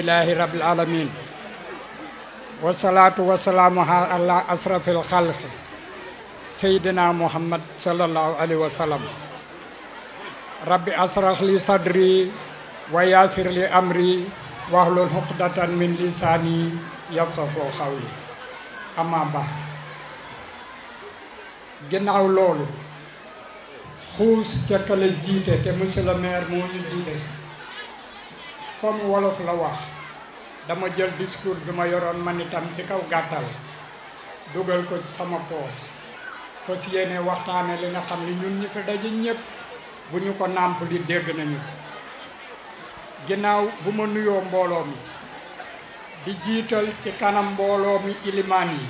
Alhamdulillahi rabbil alamin wassalatu wassalamu ala asrafil khalqi sayyidina Muhammad sallallahu alaihi wasallam. Rabbi asrah li sadri wa yassir li amri wahlul 'uqdatan min lisani yafqahu qawli. Amma ba'd. Ginnaaw loolu xuus ca kala jiite te monsieur le maire moo ñu jiite comme wolof la wax dama jël discours bi ma yoroon man itam ci kaw gàttal dugal ko ci sama poos fas yéene waxtaane li nga xam ni ñun ñi fi daje ñëpp bu ñu ko nàmp li dégg nañu ko ginnaaw bu ma nuyoo mbooloo mi di jiital ci kanam mbooloo mi ilimaan yi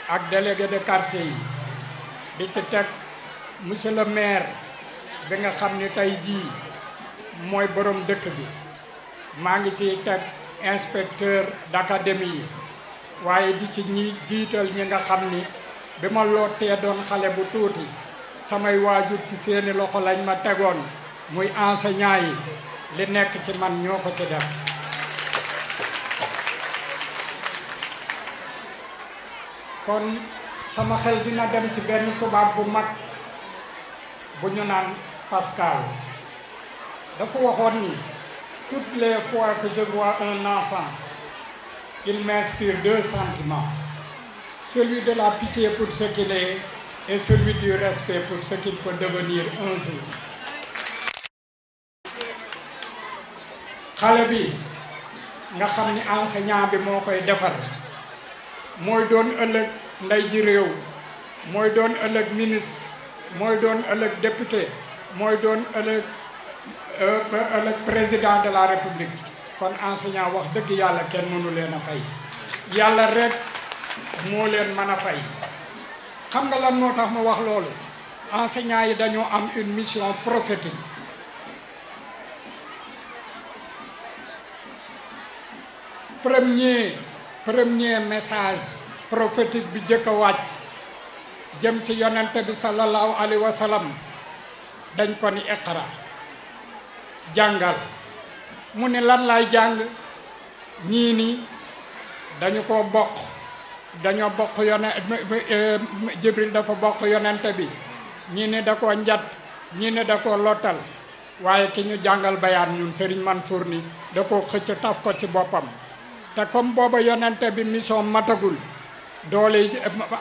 ak délégué de quartier yi di ci teg monsieur le maire bi nga xam ni tey jii mooy borom dëkk bi maa ngi ciy teg inspecteur d'académie yi waaye di ci ñi jiital ñi nga xam ni bi ma lottee doon xale bu tuuti samay waajur ci seeni loxo lañ ma tegoon muy enseignant yi li nekk ci man ñoo ko ci def kon sama xel dina dem ci benn tubaab bu mag bu ñu naan Pascal dafa waxoon ni toutes les fois que je vois un enfant il m'inspire deux sentiments, celui de la pitié pour ce qu'il est et celui du respect pour ce qu'il peut devenir un jour. xale bi nga xam ni enseignant bi moo koy defar mooy doon ëllëg ndey ji réew mooy doon ëllëg ministre mooy doon ëllëg député mooy doon ëllëg président de la république kon enseignant wax dëgg yàlla kenn mënu leen a fay yàlla rek moo leen mën a fay. xam nga lan moo tax ma wax loolu enseignant yi dañoo am une mission prophétique. premier message prophétique bi jëkk a wàcc jëm ci yonente bi sallallahu alayhi wa sallam dañ ko ni iqra jàngal mu ne lan lay jàng ñii ni dañu ko bokk dañoo bokk Jibril dafa bokk yonente bi ñii ne da koo njat ñii ne da koo lottal waaye ki ñu jàngal bayaan ñun Serigne Mansour ni da koo xëcc taf ko ci boppam te comme booba yonente bi mission matagul doole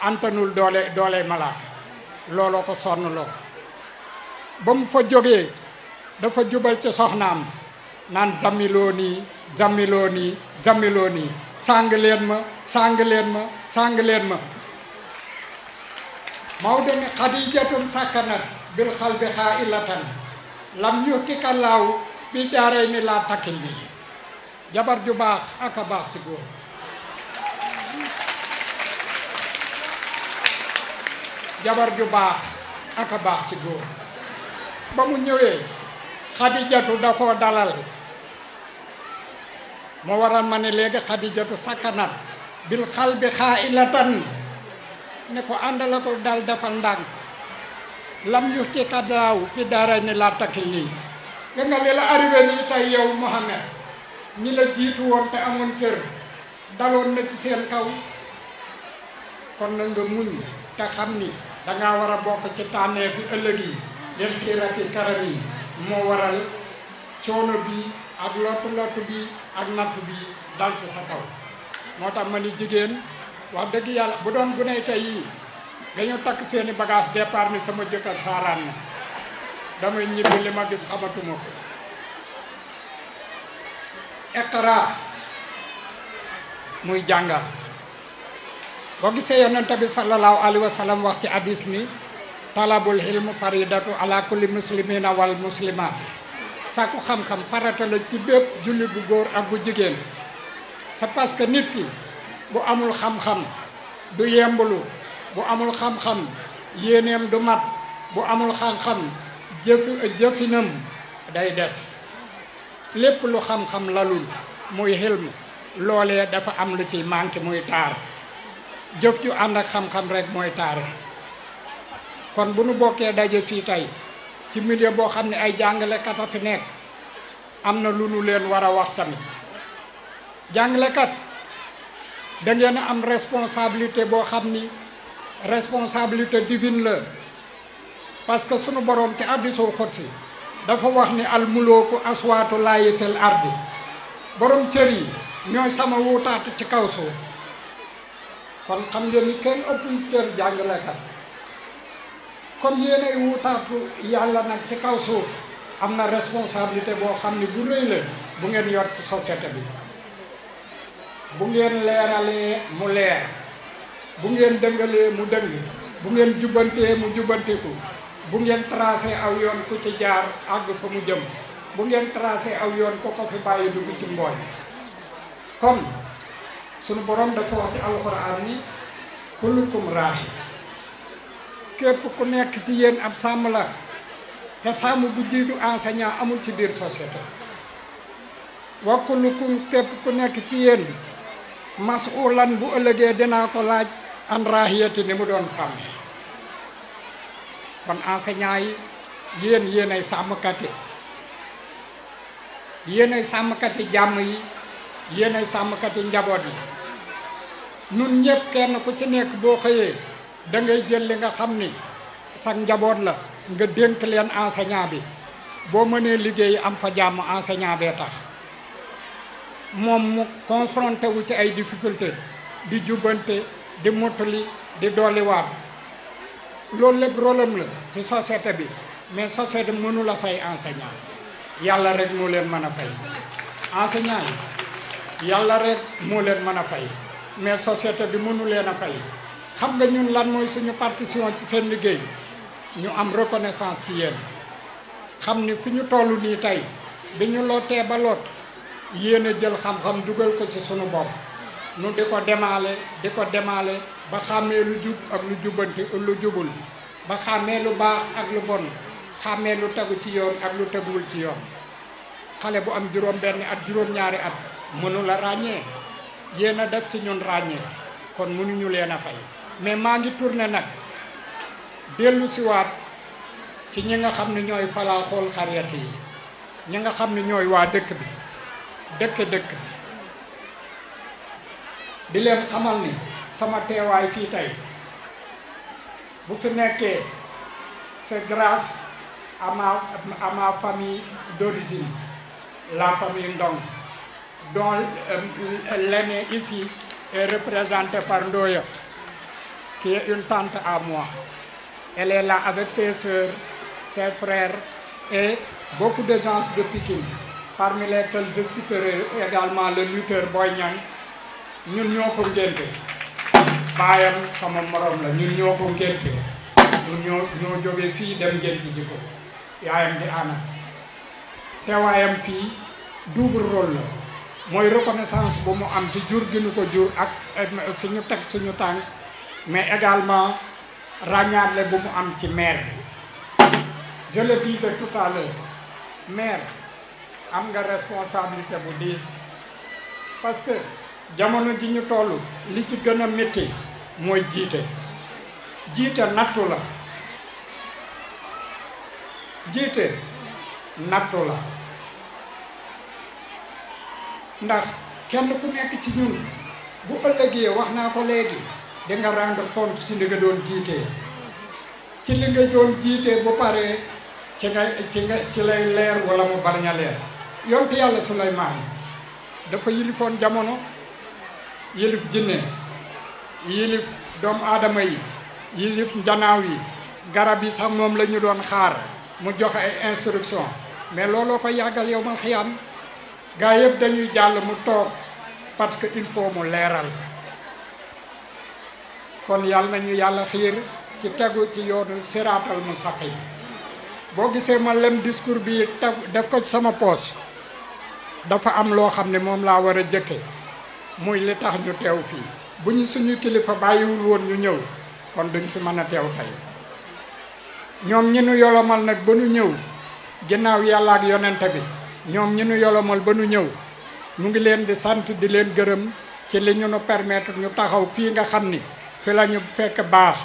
antanul doole malaaka looloo ko sonn loo ba mu fa jógee dafa jubal ci soxnaam naan zamiloo nii sàng leen ma Maodo ni xadijatun sakkanat bil xalbi xaa'ilatan lam yuhtika laaw bi daaray ni laa takkil nii jabar ju baax ak a baax ci góor jabar ju baax ak a baax ci góor ba mu ñëwee xadijatu da koo dalal moo waral ma ne léegi xadijatu sakkanat bil xal bi xaa'ilatan ne ko àndala ko dal defal ndànk lam yuxti kadaaw fi dara ni laa takkil nii nga li la arrivé nii tey yow Mohamed ñi la jiitu woon te amoon cër daloon na ci seen kaw kon na nga muñ te xam ni dangaa war a bokk ci tànnee fi ëllëg yi del siirati karam yi moo waral coono bi ak lottu bi ak natt bi dal ci sa kaw moo tax ma ni jigéen wax dëgg yàlla bu doon guney tey yii dañu takk seeni bagage départ ni sama jëkkër saaraan na damay ñibbi li ma gis xamatuma ko iqra muy jàngal boo gisee yonente bi sallallahu alayhi wa sallam wax ci hadis mi talabul ilm faridatu ala kulli muslimina wal muslimat sàkku xam-xam farata la ci bépp jullit bu góor ak bu jigéen c'est parce que nit ki bu amul xam-xam du yembulu bu amul xam-xam yéeneem du mat bu amul xam-xam jëfinam day des lépp lu xam-xam lalul muy xilm loolee dafa am lu ci manqué muy taar jëf ju ànd ak xam-xam rek mooy taare kon bu nu bokkee daje fii tey ci milieu boo xam ne ay jàngalekat a fi nekk am na lu nu leen war a wax tamit jàngalekat da ngeen a am responsabilité boo xam ni responsabilité divine la parce que sunu borom ci hadiisul qudsi dafa wax ni al mulooku aswaatu laahi fil ardi borom cër yi ñooy sama wuutaatu ci kaw suuf kon xam ngeen ni kenn ëppul cër jàngalekat comme yéenay wuutaatu yàlla nag ci kaw suuf am na responsabilité boo xam ni bu rëy la bu ngeen yor ci société bi bu ngeen leeralee mu leer bu ngeen dëngalee mu dëng bu ngeen jubbantee mu jubbantiku bu ngeen tracé aw yoon ku ci jaar àgg fa mu jëm bu ngeen tracé aw yoon ko ko fi bàyyi dugg ci mbooy kon sunu borom dafa wax ci alxuraan ni kullukum raahi képp ku nekk ci yéen ab sàmm la te sàmm bu jiitu enseignant amul ci biir société wa kullukum képp ku nekk ci yéen masulan bu ëllëgee dinaa ko laaj an raahiyati ni mu doon sàmm kon enseignant yi yéenay sàmmkat yi yéenay sàmmkat yi jàmm yi yéenay sàmmkat yi njaboot yi nun ñëpp kenn ku ci nekk boo xëyee da ngay jël li nga xam ni sax njaboot la nga dénk leen enseignant bi boo mënee liggéey am fa jàmm enseignant bee tax moom mu confronté wu ci ay difficulté di jubbante di mottali di dolliwaat loolu lépp rôlam la ci société bi mais société mënu la fay enseignant yàlla rek moo leen mën a fay enseignant yi yàlla rek moo leen mën a fay mais société bi mënu leen a fay xam nga ñun lan mooy suñu partition ci seen liggéey ñu am reconnaissance ci yéen xam ni fi ñu toll nii tey bi ñu lootee ba loot yéen a jël xam-xam dugal ko ci sunu bopp nu di ko demaale ba xàmmee lu jub ak lu jubbanti lu jubul ba xàmmee lu baax ak lu bon xàmmee lu tegu ci yoon ak lu teguwul ci yoon xale bu am juróom benn at juróom-ñaari at mënu la ràññee yéen a def ci ñun ràññee kon mënuñu leen a fay mais maa ngi tourné nag dellu siwaat ci ñi nga xam ne ñooy falaa xool xariyat yi ñi nga xam ne ñooy waa dëkk bi dëkk bi di leen xamal ni sama teewaay fii tey bu fi nekkee c'est grâce à ma famille d'origine, la famille Ndong, dont l'aîné ici est représenté par Ndoya, qui est une tante à moi. Elle est là avec ses sœurs, ses frères et beaucoup de gens de Pikine, parmi lesquels je citerai également le lutteur Boy Niang. ñun ñoo ko ngénte baayam sama morom la ñun ñoo ko ngénte ñun ñoo jóge fii dem ngénte ji ko yaayam di ana teewaayam fii double rôle la mooy reconnaissance bu mu am ci jur gi ñu ko jur ak fi ñu teg suñu tànk mais également ràññaale bu mu am ci maire bi. Je le disais tout à l'heure, maire am nga responsabilité bu diis parce que jamono ji ñu toll li ci gën a métti mooy jiite nattu la jiite nattu la ndax kenn ku nekk ci ñun bu ëllëgee wax naa ko léegi di nga rendre compte ci li nga doon jiitee ci li nga doon jiitee bu paree ci lay leer wala mu barña leer. yonent yàlla Suleymaan dafa yilifoon jamono yilif jinne yilif doomu aadama yi yilif njanaaw yi garab yi sax moom la ñu doon xaar mu joxe ay instruction mais looloo ko yàggal yow mal xiyaam gaa yëpp dañuy jàll mu toog parce que il faut mu leeral kon yàlla nañu yàlla xiir ci tegu ci yoonu siraatal mustaqim boo gisee ma lem discours bi def ko ci sama poche dafa am loo xam ne moom laa war a jëkke muy li tax ñu teew fii bu ñu suñu kilifa bàyyiwul woon ñu ñëw kon duñ fi mën a teew tey ñoom ñi nu yolomal nag ba nu ñëw ginnaaw yàlla ak yonente bi ñoom ñi nu yolomal ba nu ñëw mu ngi leen di sant di leen gërëm ci li ñu nu permettre ñu taxaw fii nga xam ni fi la ñu fekk baax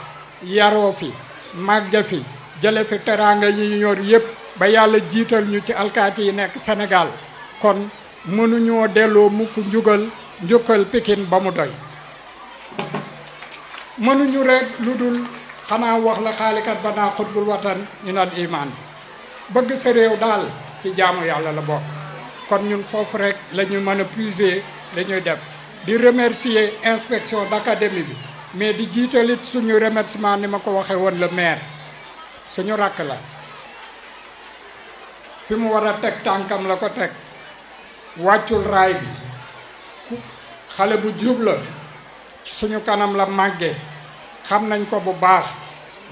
yaroo fi màgge fi jële fi teraanga yi ñu yor yëpp ba yàlla jiital ñu ci alkaati yi nekk Sénégal kon mënuñoo delloo mukk njukkal Pikine ba mu doy mënuñu rek lu dul xanaa wax la xaalikat ba naa xutbul watan minal iman bëgg sa réew daal ci jaamu yàlla la bokk kon ñun foofu rek la ñu mën a puiser la ñuy def di remercier inspection d'académie bi mais di jiitalit suñu remerciement ni ma ko waxee woon le maire suñu rakk la fi mu war a teg tànkam la ko teg wàccul raay bi xale bu jub la suñu kanam la màggee xam nañ ko bu baax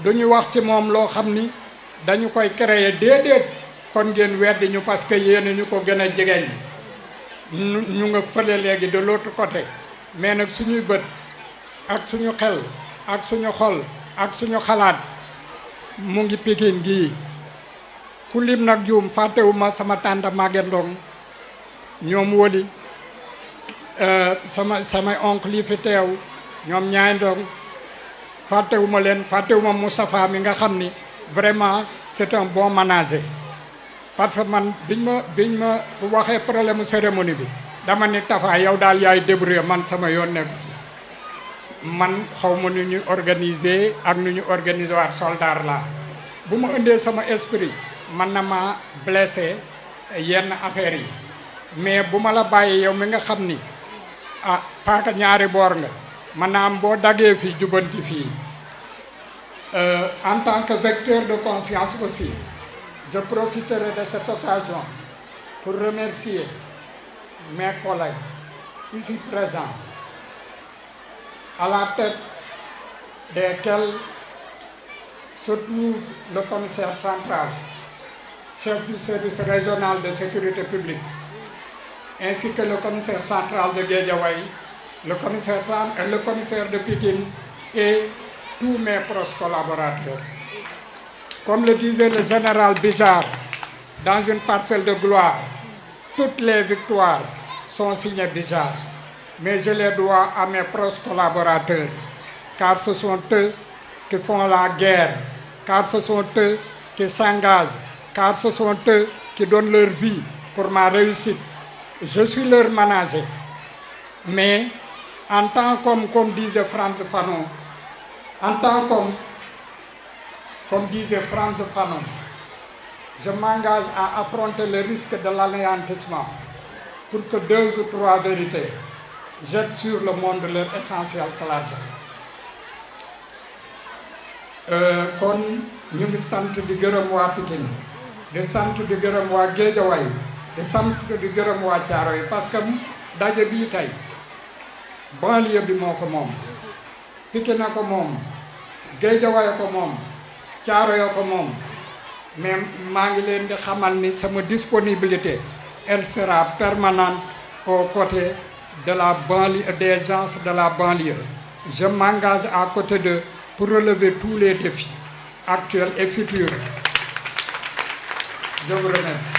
duñu wax ci moom loo xam ni dañu koy créer déedéet kon ngeen weddi ñu parce que yéen ñu ko gën a jegeñ ñu nga fële léegi de l'autre côté mais nag suñuy bët ak suñu xel ak suñu xol ak suñu xalaat mu ngi Pikine gii ku lim nag juum fàttewuma sama tànta Maguette Ndong ñoom woli samay oncle yi fi teew ñoom ñaay Ndong fàttewuma leen fàttewuma Moustapha mi nga xam ni vraiment c'est un bon manager parce que man biñ ma waxee problème cérémonie bi dama ni Tafa yow daal yaay débrouiller man sama yoon nekku ci man xaw ma nu ñu organiser ak nu ñu organiser waat soldat la bu ma indee sama esprit man na ma blessé yenn affaires yi mais bu ma la bàyyi yow mi nga xam ni paaka ñaari boor nga man naa am boo daggee fii jubanti fii en tant que vecteur de conscience aussi je profiterai de cette occasion pour remercier mes collègues ici présents à la tête desquels se trouve le commissaire central, chef du service régional de sécurité publique, ainsi que le commissaire central de Guédiawaye, le commissaire de Pikine et tous mes proches collaborateurs. Comme le disait le général Bijard dans une parcelle de gloire, toutes les victoires sont signées Bijard. Mais je les dois à mes proches collaborateurs, car ce sont eux qui font la guerre, car ce sont eux qui s'engagent, car ce sont eux qui donnent leur vie pour ma réussite. Je suis leur manager. Mais en tant comme disait Frantz Fanon, comme disait Frantz Fanon, je m'engage à affronter le risque de l'anéantissement pour que 2 ou 3 vérités jettent sur le monde leur essentielle clarté. kon ñu ngi sant di gërëm waa Pikine di sant di gërëm waa Guédiawaye di sant di gërëm waa Thiaroye parce que daje bii tey banlieue bi moo ko moom Pikine na ko moom Guédiawaye ko moom Thiaroye ko moom mais maa ngi leen di xamal ni sama disponibilité elle sera permanente aux côtés de la banlieue, des gens de la banlieue. Je m'engage à côté d'eux pour relever tous les défis actuels et futurs. Je vous remercie.